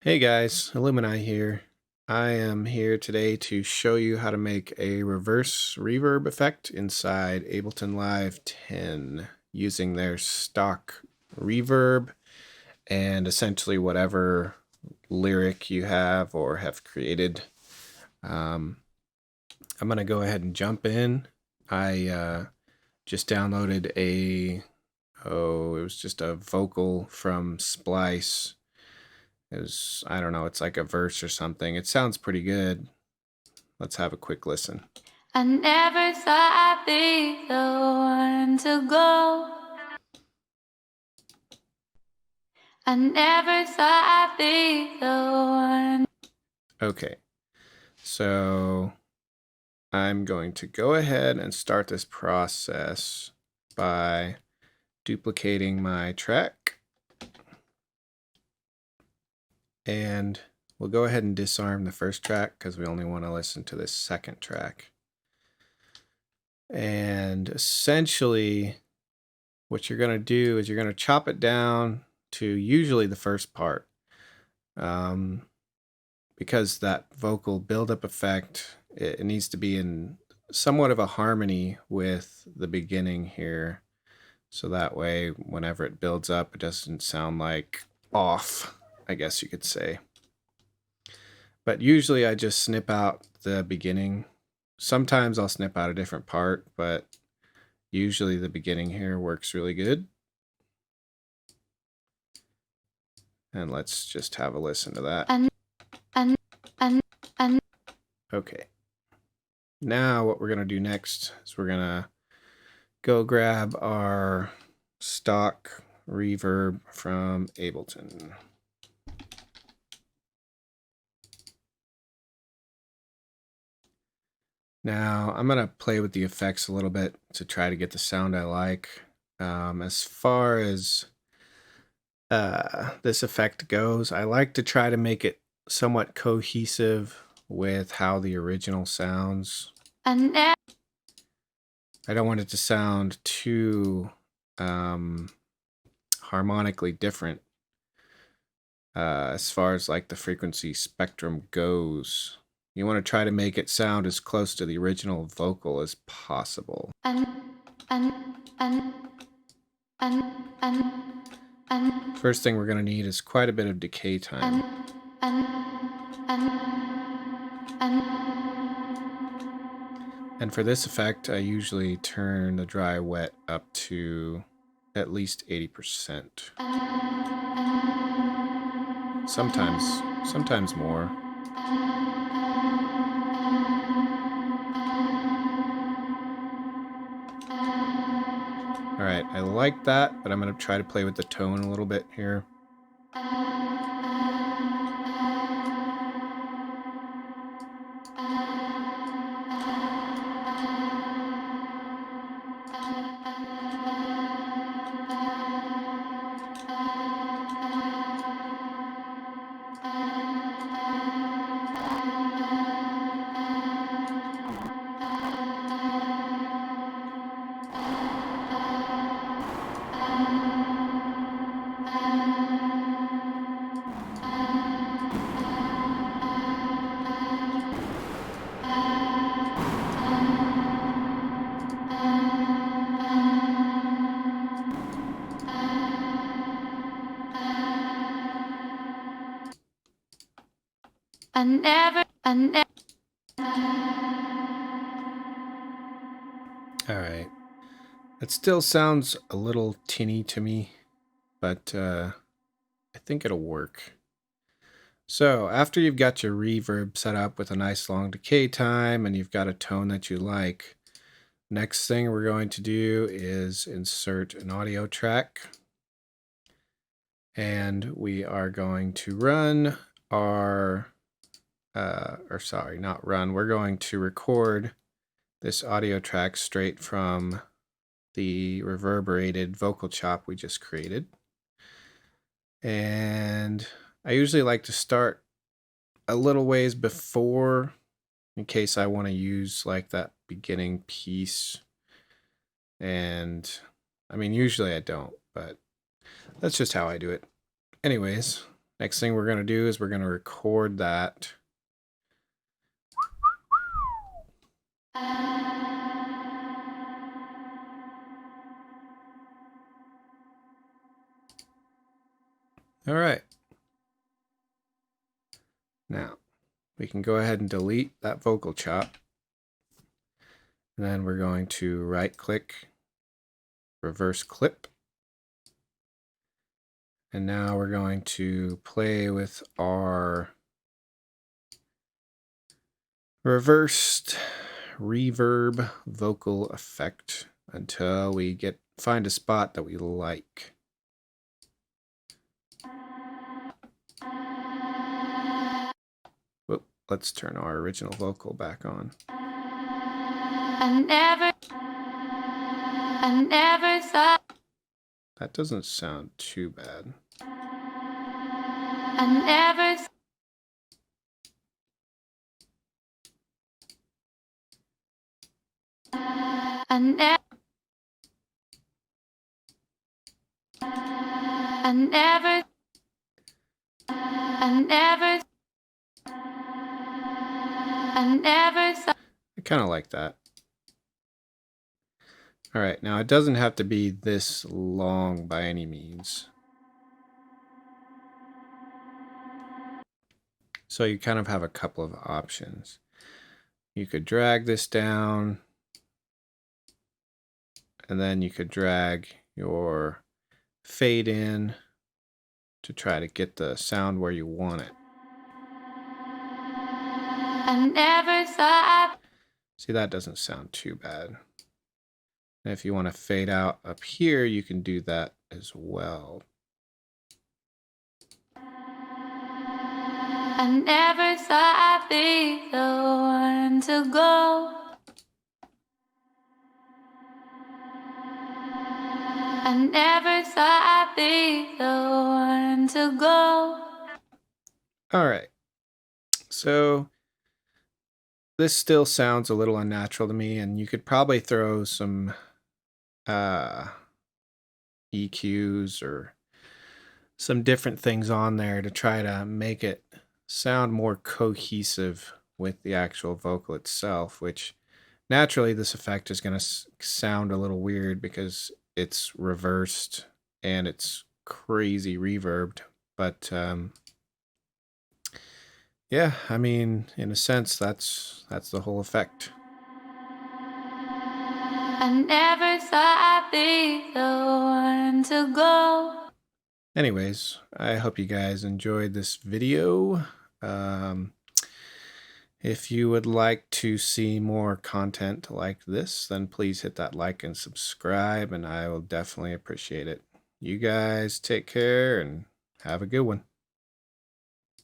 Hey guys, Illumini here. I am here today to show you how to make a reverse reverb effect inside Ableton Live 10 using their stock reverb and essentially whatever lyric you have or have created. I'm going to go ahead and jump in. I just downloaded it was just a vocal from Splice. I don't know, it's like a verse or something. It sounds pretty good. Let's have a quick listen. I never thought I'd be the one to go. I never thought I'd be the one. Okay, so I'm going to go ahead and start this process by duplicating my track. And we'll go ahead and disarm the first track because we only want to listen to this second track. And essentially, what you're going to do is you're going to chop it down to usually the first part. Because that vocal buildup effect, it needs to be in somewhat of a harmony with the beginning here. So that way, whenever it builds up, it doesn't sound like off, I guess you could say. But usually I just snip out the beginning. Sometimes I'll snip out a different part, but usually the beginning here works really good. And let's just have a listen to that. Okay. Now what we're going to do next is we're going to go grab our stock reverb from Ableton. Now I'm going to play with the effects a little bit to try to get the sound I like. As far as this effect goes, I like to try to make it somewhat cohesive with how the original sounds. I don't want it to sound too harmonically different as far as like the frequency spectrum goes. You want to try to make it sound as close to the original vocal as possible. First thing we're going to need is quite a bit of decay time. And for this effect, I usually turn the dry wet up to at least 80%. Sometimes more. All right, I like that, but I'm going to try to play with the tone a little bit here. All right. It still sounds a little tinny to me, but I think it'll work. So after you've got your reverb set up with a nice long decay time and you've got a tone that you like, next thing we're going to do is insert an audio track. And we are going to run our, we're going to record this audio track straight from the reverberated vocal chop we just created. And I usually like to start a little ways before in case I want to use like that beginning piece. And I mean, usually I don't, but that's just how I do it. Anyways, Next thing we're going to do is we're going to record that. All right. Now we can go ahead and delete that vocal chop. And then we're going to right click, reverse clip. And now we're going to play with our reversed reverb vocal effect until we find a spot that we like. Whoop, let's turn our original vocal back on. I never thought. That doesn't sound too bad. I never I never I never I never I never thought. I kind of like that. All right, now it doesn't have to be this long by any means. So you kind of have a couple of options. You could drag this down, and then you could drag your fade in to try to get the sound where you want it. I never thought. See, that doesn't sound too bad. And if you want to fade out up here, you can do that as well. I never thought I'd be the one to go. I never thought I'd be the one to go. All right. So this still sounds a little unnatural to me, and you could probably throw some EQs or some different things on there to try to make it sound more cohesive with the actual vocal itself, which naturally this effect is going to sound a little weird because it's reversed and it's crazy reverbed. But yeah, I mean, in a sense, that's the whole effect. I never thought I'd be the one to go. Anyways, I hope you guys enjoyed this video. If you would like to see more content like this, then please hit that like and subscribe, and I will definitely appreciate it. You guys take care and have a good one.